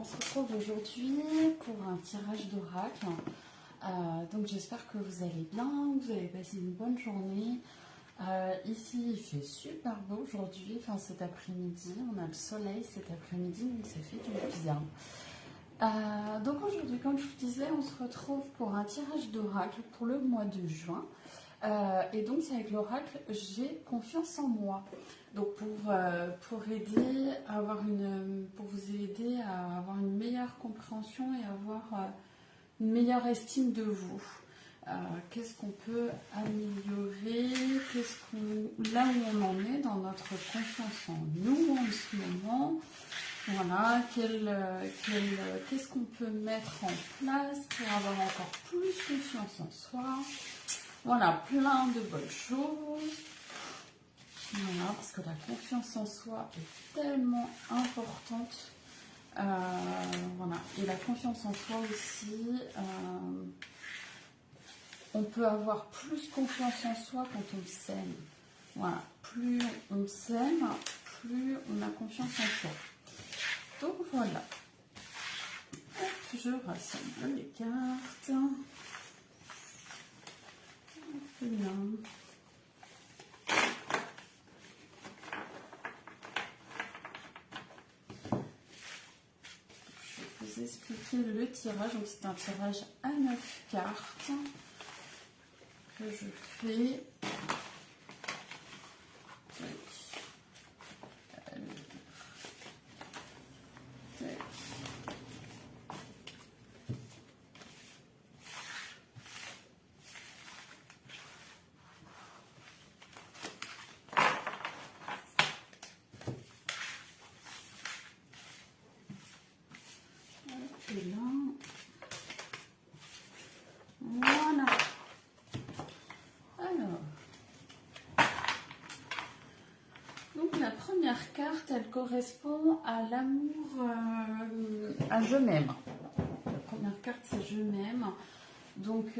on se retrouve aujourd'hui pour un tirage d'oracle. Donc j'espère que vous allez bien, que vous avez passé une bonne journée. Ici il fait super beau aujourd'hui, enfin cet après-midi, on a le soleil cet après-midi, donc ça fait du bien. Donc aujourd'hui, comme je vous disais, on se retrouve pour un tirage d'oracle pour le mois de juin. Et donc c'est avec l'oracle J'ai confiance en moi. Donc pour aider à avoir pour vous aider à avoir une meilleure compréhension et avoir une meilleure estime de vous. Qu'est-ce qu'on peut améliorer, là où on en est dans notre confiance en nous en ce moment. Voilà, qu'est-ce qu'on peut mettre en place pour avoir encore plus confiance en soi. Voilà, plein de bonnes choses. Voilà, parce que la confiance en soi est tellement importante. Voilà, et la confiance en soi aussi, on peut avoir plus confiance en soi quand on s'aime. Voilà, plus on s'aime, plus on a confiance en soi. Donc voilà, hop, je rassemble les cartes. Là. Je vais vous expliquer le tirage. Donc c'est un tirage à 9 cartes que je fais. Et là, voilà. Alors, donc la première carte, elle correspond à l'amour, à je m'aime. La première carte, c'est je m'aime. Donc,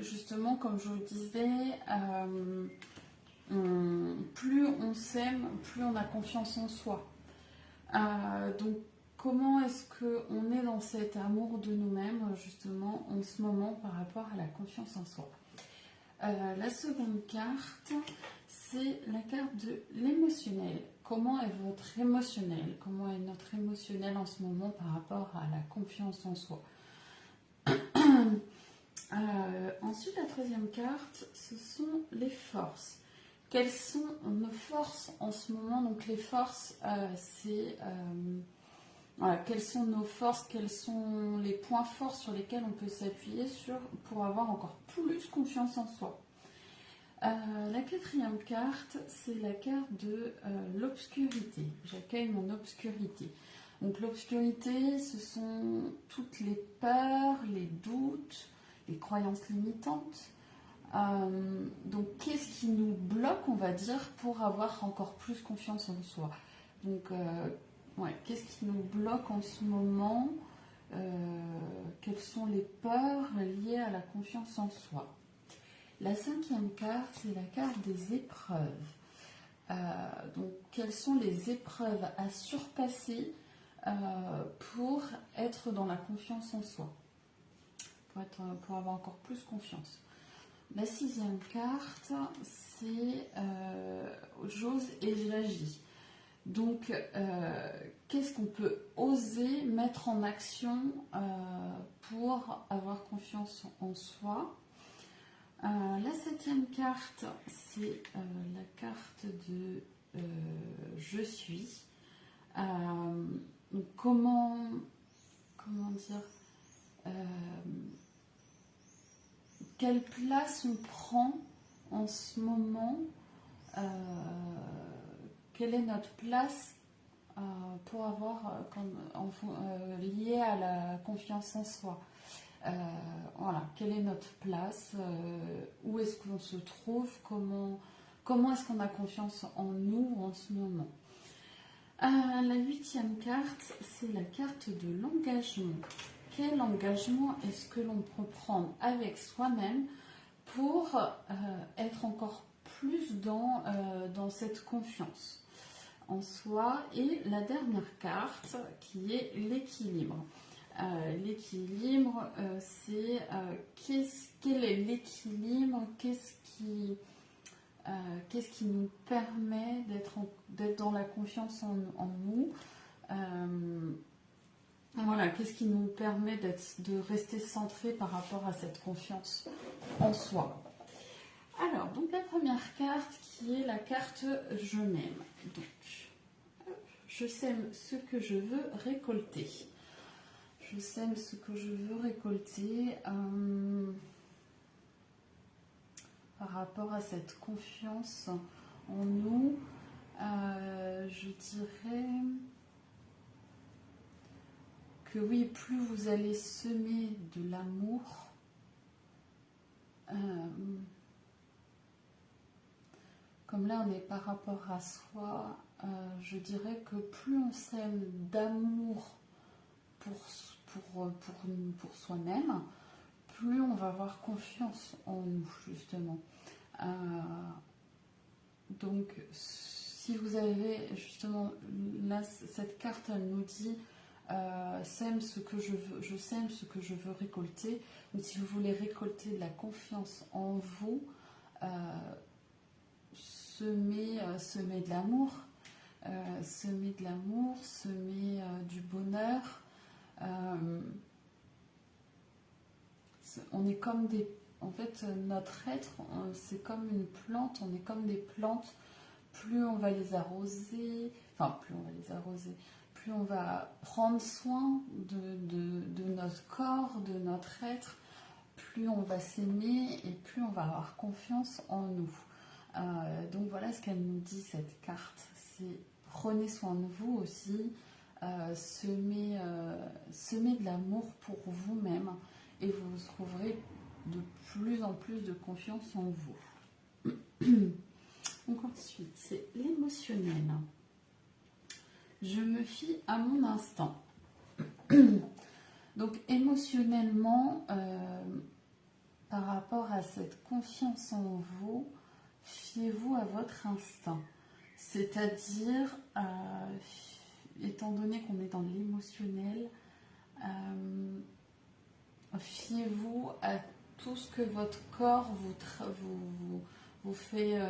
justement, comme je vous le disais, plus on s'aime, plus on a confiance en soi. Donc, comment est-ce qu'on est dans cet amour de nous-mêmes, justement, en ce moment, par rapport à la confiance en soi? La seconde carte, c'est la carte de l'émotionnel. Comment est votre émotionnel? Comment est notre émotionnel en ce moment par rapport à la confiance en soi? Ensuite, la troisième carte, ce sont les forces. Quelles sont nos forces en ce moment? Donc les forces, c'est... voilà, quelles sont nos forces, quels sont les points forts sur lesquels on peut s'appuyer pour avoir encore plus confiance en soi. La quatrième carte, c'est la carte de l'obscurité. J'accueille mon obscurité. Donc l'obscurité, ce sont toutes les peurs, les doutes, les croyances limitantes. Donc qu'est-ce qui nous bloque, on va dire, pour avoir encore plus confiance en soi? Donc ouais, qu'est-ce qui nous bloque en ce moment? Quelles sont les peurs liées à la confiance en soi? La cinquième carte, c'est la carte des épreuves. Donc, quelles sont les épreuves à surpasser pour être dans la confiance en soi, pour avoir encore plus confiance? La sixième carte, c'est j'ose et j'agis. Donc, qu'est-ce qu'on peut oser mettre en action pour avoir confiance en soi? La septième carte, c'est la carte de je suis. Donc comment dire, quelle place on prend en ce moment, quelle est notre place pour avoir lié à la confiance en soi. Voilà, quelle est notre place, où est-ce qu'on se trouve, comment est-ce qu'on a confiance en nous en ce moment. La huitième carte, c'est la carte de l'engagement. Quel engagement est-ce que l'on peut prendre avec soi-même pour être encore plus dans cette confiance? en soi. Et la dernière carte qui est l'équilibre. L'équilibre, c'est quel est l'équilibre, qu'est-ce qui nous permet d'être dans la confiance en nous. Voilà, qu'est-ce qui nous permet de rester centré par rapport à cette confiance en soi. Alors, donc la première carte qui est la carte je m'aime. Donc, je sème ce que je veux récolter. Je sème ce que je veux récolter par rapport à cette confiance en nous. Je dirais que oui, plus vous allez semer de l'amour, comme là on est par rapport à soi, je dirais que plus on sème d'amour pour soi-même, plus on va avoir confiance en nous, justement. Donc, si vous avez, justement, là, cette carte, elle nous dit sème ce que je veux, je sème ce que je veux récolter. Donc, si vous voulez récolter de la confiance en vous, semez de l'amour, semer du bonheur. On est comme en fait, notre être, c'est comme une plante, on est comme des plantes. Plus on va les arroser, plus on va prendre soin de notre corps, de notre être, plus on va s'aimer et plus on va avoir confiance en nous. Donc voilà ce qu'elle nous dit, cette carte. C'est prenez soin de vous aussi, semez de l'amour pour vous-même et vous trouverez de plus en plus de confiance en vous. Donc ensuite, c'est l'émotionnel. Je me fie à mon instinct. Donc émotionnellement, par rapport à cette confiance en vous, fiez-vous à votre instinct. C'est-à-dire, étant donné qu'on est dans l'émotionnel, fiez-vous à tout ce que votre corps vous fait,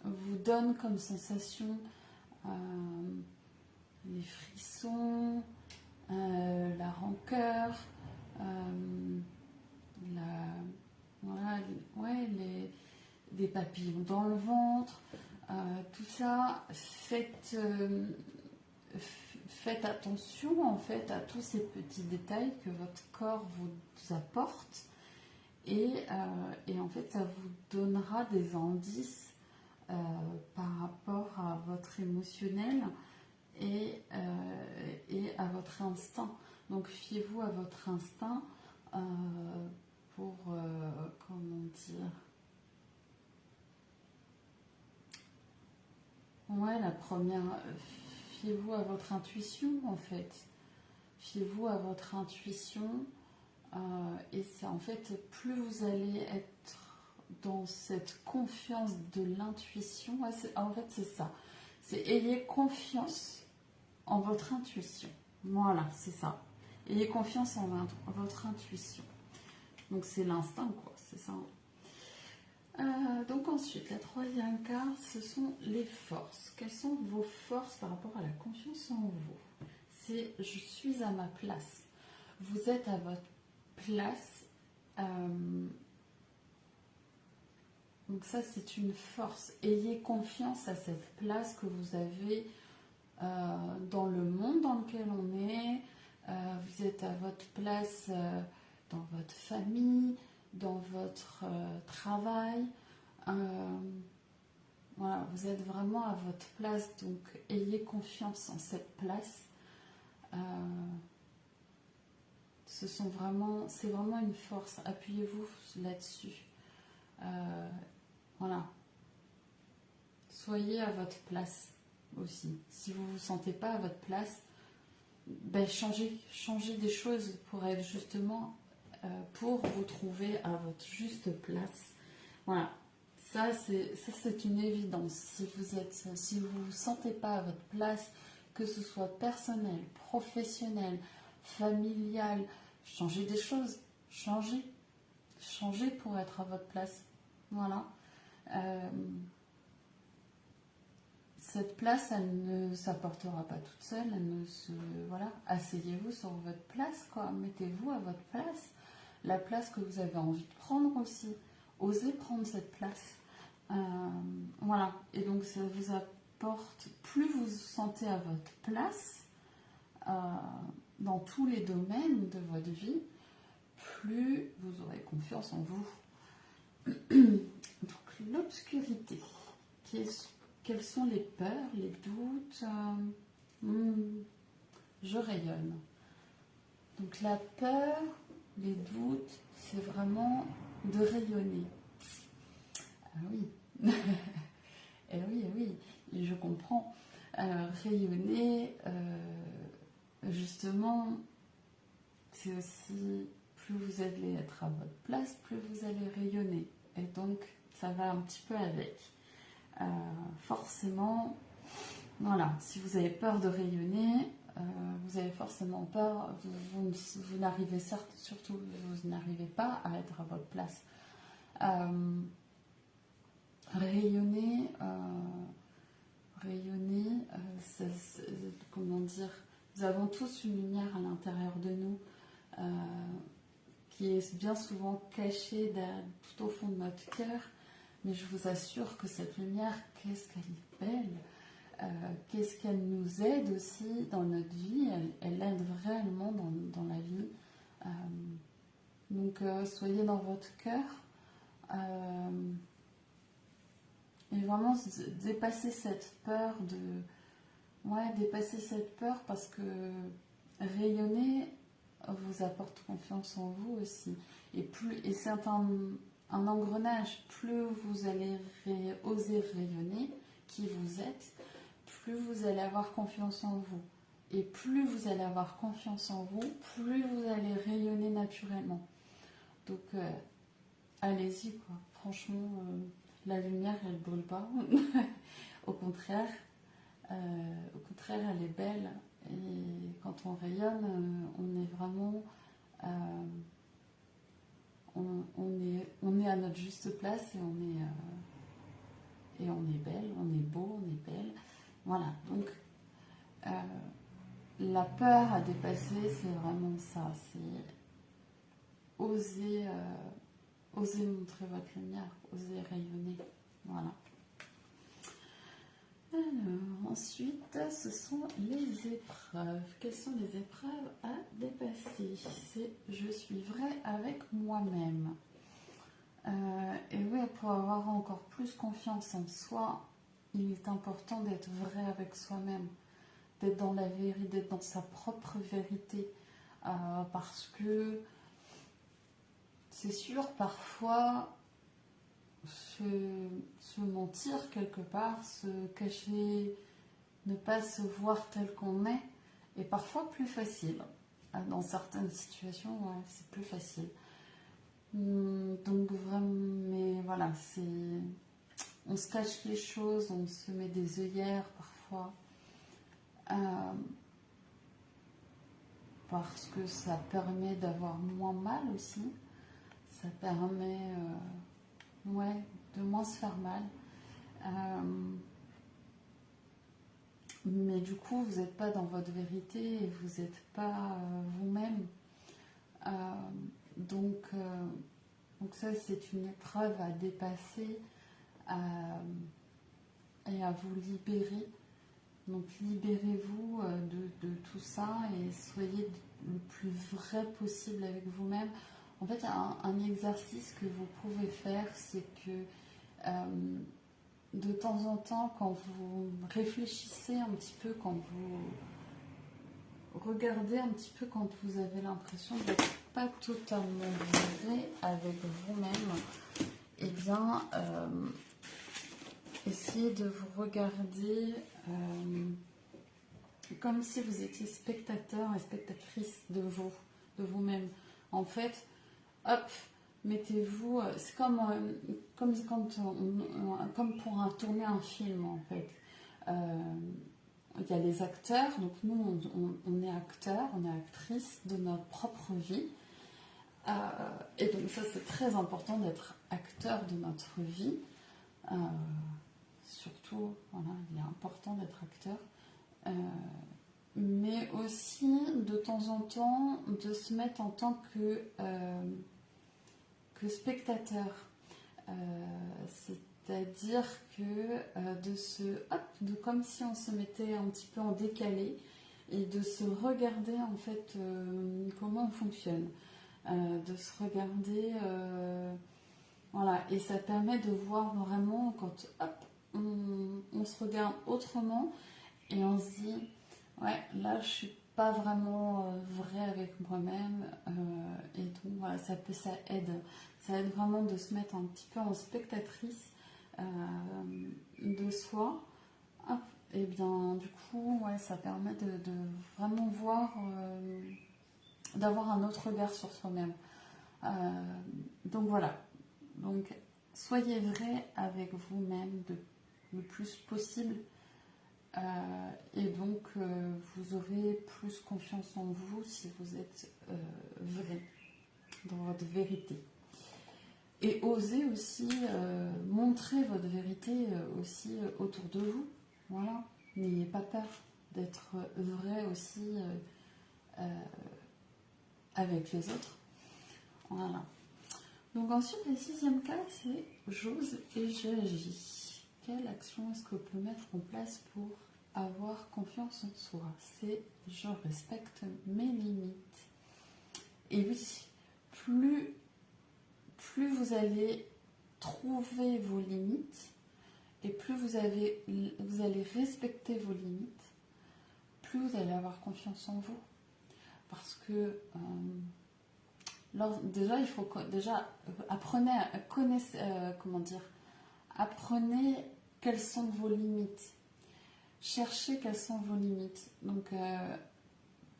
vous donne comme sensation, les frissons, la rancœur, des papillons dans le ventre, tout ça. Faites attention en fait à tous ces petits détails que votre corps vous apporte et en fait ça vous donnera des indices par rapport à votre émotionnel et à votre instinct. Donc fiez-vous à votre instinct pour comment dire, la première, fiez-vous à votre intuition en fait. Fiez-vous à votre intuition et c'est en fait, plus vous allez être dans cette confiance de l'intuition, en fait c'est ça. C'est ayez confiance en votre intuition. Voilà, c'est ça. Ayez confiance en votre intuition. Donc c'est l'instinct quoi, c'est ça. Donc ensuite, la troisième carte, ce sont les forces. Quelles sont vos forces par rapport à la confiance en vous? C'est je suis à ma place. Vous êtes à votre place. Donc ça, c'est une force. Ayez confiance à cette place que vous avez dans le monde dans lequel on est. Vous êtes à votre place dans votre famille, dans votre travail. Voilà, vous êtes vraiment à votre place, donc ayez confiance en cette place. C'est vraiment une force. Appuyez-vous là-dessus. Voilà. Soyez à votre place aussi. Si vous ne vous sentez pas à votre place, changez des choses pour être justement pour vous trouver à votre juste place. Voilà. Ça, c'est une évidence. Si vous vous sentez pas à votre place, que ce soit personnel, professionnel, familial, changez des choses. Changez. Changez pour être à votre place. Voilà. Cette place, elle ne s'apportera pas toute seule. Elle ne se, voilà. Asseyez-vous sur votre place, quoi. Mettez-vous à votre place. La place que vous avez envie de prendre aussi. Osez prendre cette place. Voilà. Et donc, ça vous apporte, plus vous vous sentez à votre place, dans tous les domaines de votre vie, plus vous aurez confiance en vous. Donc, l'obscurité. Quelles sont les peurs, les doutes? Je rayonne. Donc, la peur, les doutes, c'est vraiment de rayonner. Ah oui. Eh oui, eh oui, et je comprends. Rayonner, justement, c'est aussi, plus vous allez être à votre place, plus vous allez rayonner. Et donc, ça va un petit peu avec. Forcément, voilà, si vous avez peur de rayonner, vous avez forcément peur, vous n'arrivez surtout, vous n'arrivez pas à être à votre place. Rayonner, comment dire, nous avons tous une lumière à l'intérieur de nous qui est bien souvent cachée tout au fond de notre cœur, mais je vous assure que cette lumière, qu'est-ce qu'elle est belle, qu'est-ce qu'elle nous aide aussi dans notre vie, elle aide réellement dans la vie. Donc soyez dans votre cœur. Et vraiment dépasser cette peur dépasser cette peur, parce que rayonner vous apporte confiance en vous aussi. Et c'est un engrenage. Plus vous allez oser rayonner qui vous êtes, plus vous allez avoir confiance en vous. Et plus vous allez avoir confiance en vous, plus vous allez rayonner naturellement. Donc, allez-y, quoi. Franchement, la lumière, elle ne brûle pas. Au contraire, elle est belle. Et quand on rayonne, on est vraiment... on est à notre juste place, et on est belle, on est beau, on est belle. Voilà, donc la peur à dépasser, c'est vraiment ça. C'est oser montrer votre lumière, oser rayonner. Voilà. Alors, ensuite, ce sont les épreuves. Quelles sont les épreuves à dépasser? C'est je suis vrai avec moi-même. Et oui, pour avoir encore plus confiance en soi, il est important d'être vrai avec soi-même, d'être dans la vérité, d'être dans sa propre vérité. Parce que c'est sûr, parfois, se mentir quelque part, se cacher, ne pas se voir tel qu'on est parfois plus facile. Dans certaines situations, ouais, c'est plus facile. Donc vraiment, mais voilà, on se cache les choses, on se met des œillères parfois, parce que ça permet d'avoir moins mal aussi, ça permet de moins se faire mal, mais du coup vous n'êtes pas dans votre vérité et vous n'êtes pas vous-même. Donc ça, c'est une épreuve à dépasser et à vous libérer. Donc libérez-vous de tout ça et soyez le plus vrai possible avec vous-même. En fait, un exercice que vous pouvez faire, c'est que de temps en temps, quand vous réfléchissez un petit peu, quand vous regardez un petit peu, quand vous avez l'impression d'être pas totalement vrai avec vous-même, eh bien, essayez de vous regarder comme si vous étiez spectateur et spectatrice de vous-même. En fait, hop, Mettez-vous, c'est comme quand comme pour tourner un film en fait. Il y a les acteurs, donc nous on est acteurs, on est actrices de notre propre vie. Et donc ça c'est très important d'être acteur de notre vie. Surtout, voilà, il est important d'être acteur. Mais aussi de temps en temps de se mettre en tant que spectateur. C'est-à-dire que de comme si on se mettait un petit peu en décalé et de se regarder en fait comment on fonctionne. De se regarder, voilà, et ça permet de voir vraiment quand on se regarde autrement et on se dit, ouais, là je suis pas vraiment vrai avec moi-même, et donc voilà, ça aide vraiment de se mettre un petit peu en spectatrice de soi. Et bien du coup, ouais, ça permet de vraiment voir, d'avoir un autre regard sur soi-même. Donc voilà, donc soyez vrai avec vous-même le plus possible. Et donc vous aurez plus confiance en vous si vous êtes vrai dans votre vérité. Et osez aussi montrer votre vérité aussi autour de vous. Voilà, n'ayez pas peur d'être vrai aussi avec les autres. Voilà. Donc ensuite, le 6e cas, c'est j'ose et j'agis. Quelle action est-ce qu'on peut mettre en place pour avoir confiance en soi? C'est je respecte mes limites. Et oui, plus vous allez trouver vos limites et plus vous allez respecter vos limites, plus vous allez avoir confiance en vous. Parce que déjà, il faut apprenez apprenez quelles sont vos limites. Cherchez quelles sont vos limites. Donc,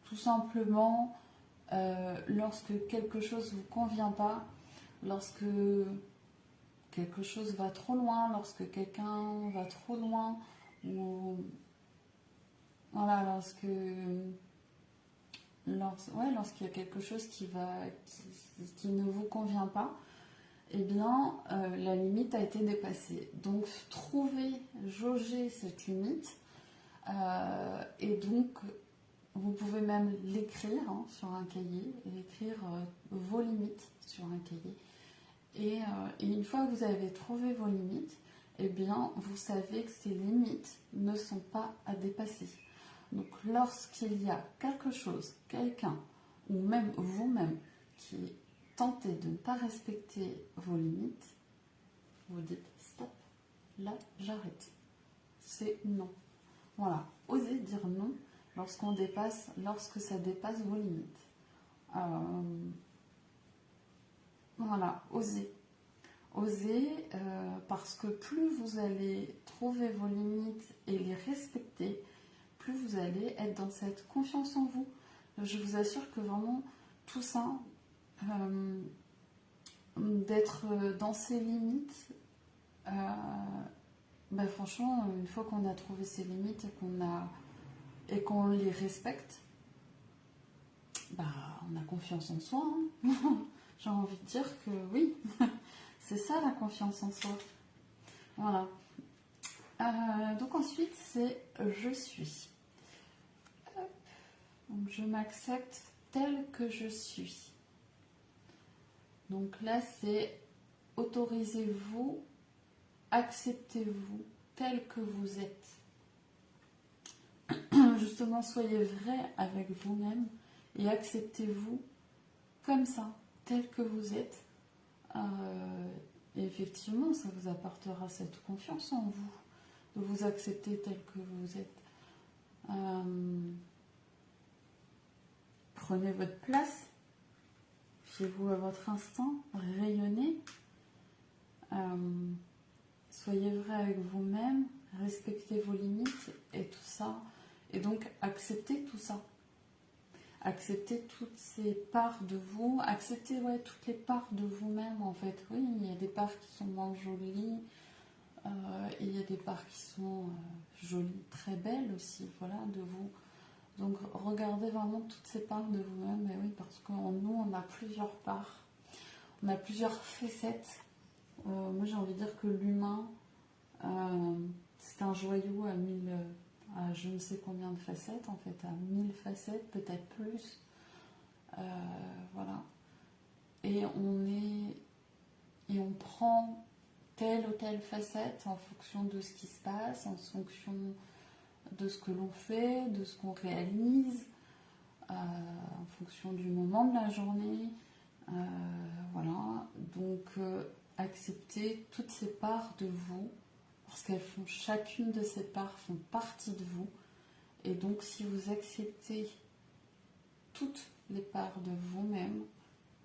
tout simplement, lorsque quelque chose ne vous convient pas, lorsque quelque chose va trop loin, lorsque quelqu'un va trop loin, ou voilà, lorsqu'il y a quelque chose qui ne vous convient pas, eh bien, la limite a été dépassée. Donc, jauger cette limite, et donc, vous pouvez même l'écrire sur un cahier, écrire vos limites sur un cahier. Et une fois que vous avez trouvé vos limites, eh bien, vous savez que ces limites ne sont pas à dépasser. Donc, lorsqu'il y a quelque chose, quelqu'un, ou même vous-même, qui tentez de ne pas respecter vos limites, vous dites stop, là j'arrête. C'est non. Voilà, osez dire non lorsque ça dépasse vos limites. Voilà, osez. Osez, parce que plus vous allez trouver vos limites et les respecter, plus vous allez être dans cette confiance en vous. Je vous assure que vraiment tout ça, d'être dans ses limites, franchement, une fois qu'on a trouvé ses limites et qu'on les respecte, on a confiance en soi. J'ai envie de dire que oui, c'est ça la confiance en soi. Voilà. Donc ensuite, c'est je suis. Donc je m'accepte tel que je suis. Donc là, c'est autorisez-vous, acceptez-vous tel que vous êtes. Justement, soyez vrai avec vous-même et acceptez-vous comme ça, tel que vous êtes. Et effectivement, ça vous apportera cette confiance en vous, de vous accepter tel que vous êtes. Prenez votre place, fiez-vous à votre instinct, rayonnez. Soyez vrai avec vous-même, respectez vos limites et tout ça. Et donc, acceptez tout ça. accepter toutes ces parts de vous, accepter toutes les parts de vous-même en fait. Oui, il y a des parts qui sont moins jolies, et il y a des parts qui sont jolies, très belles aussi, voilà, de vous. Donc regardez vraiment toutes ces parts de vous-même, et oui, parce qu'en nous on a plusieurs parts, on a plusieurs facettes. Moi j'ai envie de dire que l'humain, c'est un joyau à je ne sais combien de facettes, en fait, à 1000 facettes, peut-être plus. Voilà. Et on prend telle ou telle facette en fonction de ce qui se passe, en fonction de ce que l'on fait, de ce qu'on réalise, en fonction du moment de la journée. Voilà. Donc, acceptez toutes ces parts de vous, parce qu'elles font, chacune de ces parts font partie de vous. Et donc, si vous acceptez toutes les parts de vous-même,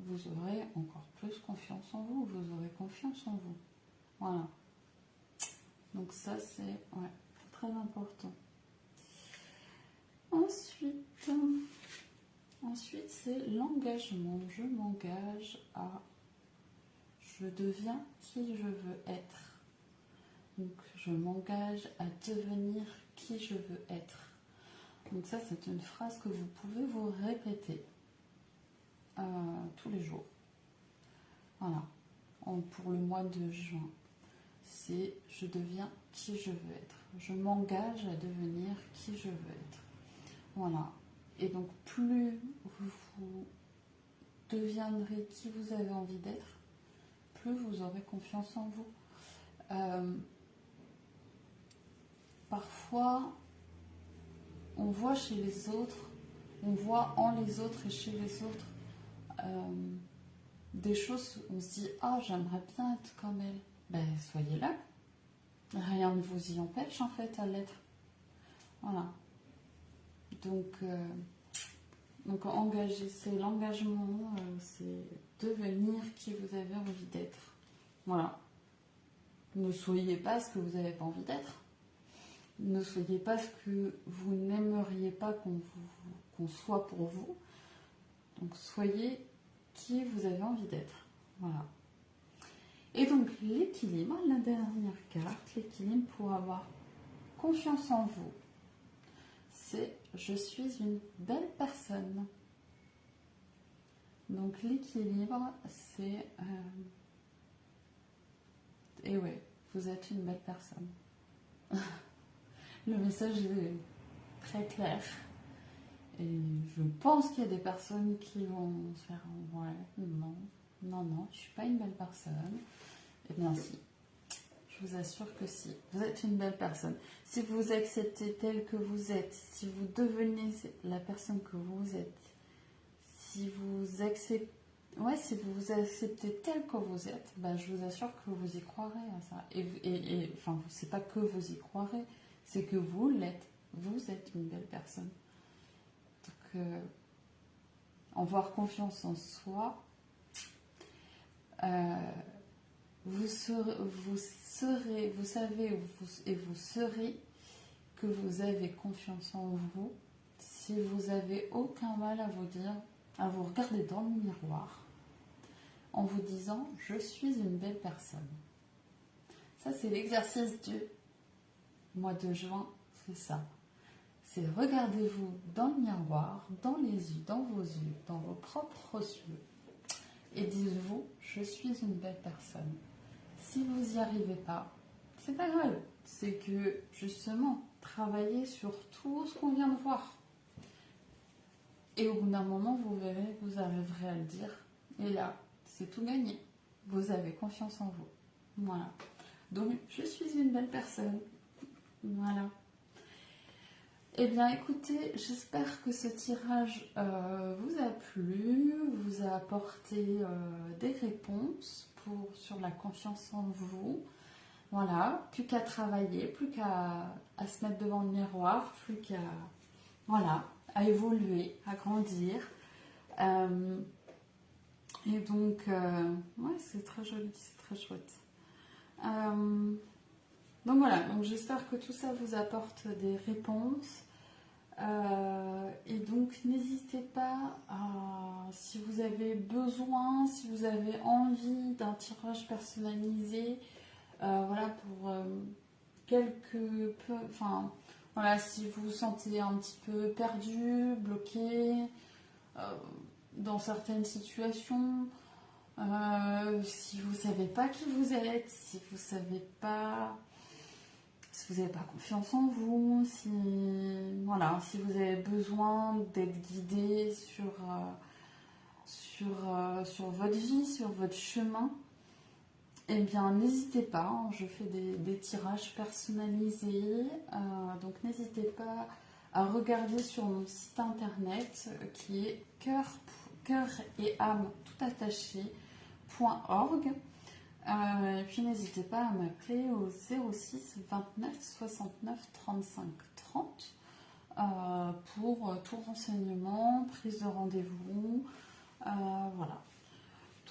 vous aurez encore plus confiance en vous, vous aurez confiance en vous. Voilà. Donc ça, c'est très important. Ensuite, c'est l'engagement. Je m'engage à... Je deviens qui je veux être. Donc, je m'engage à devenir qui je veux être. Donc ça, c'est une phrase que vous pouvez vous répéter tous les jours. Voilà. Pour le mois de juin, c'est je deviens qui je veux être. Je m'engage à devenir qui je veux être. Voilà. Et donc, plus vous deviendrez qui vous avez envie d'être, plus vous aurez confiance en vous. Parfois, on voit chez les autres, on voit en les autres et chez les autres des choses où on se dit « Ah, j'aimerais bien être comme elle ». Ben, soyez là. Rien ne vous y empêche, en fait, à l'être. Voilà. Donc engager, c'est l'engagement, c'est devenir qui vous avez envie d'être. Voilà. Ne soyez pas ce que vous n'avez pas envie d'être. Ne soyez pas ce que vous n'aimeriez pas qu'on soit pour vous. Donc soyez qui vous avez envie d'être. Voilà. Et donc l'équilibre, la dernière carte, l'équilibre pour avoir confiance en vous, c'est je suis une belle personne. Donc l'équilibre, c'est et ouais, vous êtes une belle personne. Le message est très clair. Et je pense qu'il y a des personnes qui vont se faire ouais, non, je suis pas une belle personne. Eh bien si, je vous assure que si, vous êtes une belle personne. Si vous acceptez tel que vous êtes, si vous devenez la personne que vous êtes, si vous acceptez tel que vous êtes, ben je vous assure que vous y croirez à ça. Et enfin, c'est pas que vous y croirez, c'est que vous l'êtes. Vous êtes une belle personne. Donc, avoir confiance en soi, vous serez que vous avez confiance en vous si vous avez aucun mal à vous dire, à vous regarder dans le miroir en vous disant je suis une belle personne. Ça, c'est l'exercice du mois de juin, c'est ça. C'est regardez-vous dans le miroir, dans les yeux, dans vos yeux, dans vos propres yeux, et dites-vous je suis une belle personne. Si vous n'y arrivez pas, c'est pas grave. C'est que justement, travaillez sur tout ce qu'on vient de voir. Et au bout d'un moment, vous verrez, vous arriverez à le dire. Et là, c'est tout gagné. Vous avez confiance en vous. Voilà. Donc, je suis une belle personne. Voilà. Eh bien, écoutez, j'espère que ce tirage vous a plu, vous a apporté des réponses sur la confiance en vous. Voilà, plus qu'à travailler, plus qu'à se mettre devant le miroir, plus qu'à à évoluer, à grandir. Et donc, ouais, c'est très joli, c'est très chouette. Donc voilà, donc j'espère que tout ça vous apporte des réponses. Et donc n'hésitez pas si vous avez besoin, si vous avez envie d'un tirage personnalisé, voilà, pour enfin voilà, si vous vous sentez un petit peu perdu, bloqué dans certaines situations, si vous savez pas qui vous êtes, si vous savez pas, si vous n'avez pas confiance en vous, si voilà, si vous avez besoin d'être guidé sur votre vie, sur votre chemin, eh bien n'hésitez pas, hein, je fais des tirages personnalisés, donc n'hésitez pas à regarder sur mon site internet qui est cœur et âme tout attaché.org. Et puis n'hésitez pas à m'appeler au 06 29 69 35 30 pour tout renseignement, prise de rendez-vous, voilà.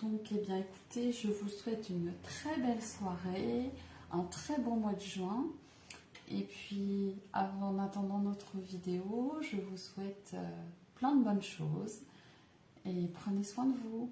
Donc, eh bien, écoutez, je vous souhaite une très belle soirée, un très bon mois de juin. Et puis, en attendant notre vidéo, je vous souhaite plein de bonnes choses et prenez soin de vous.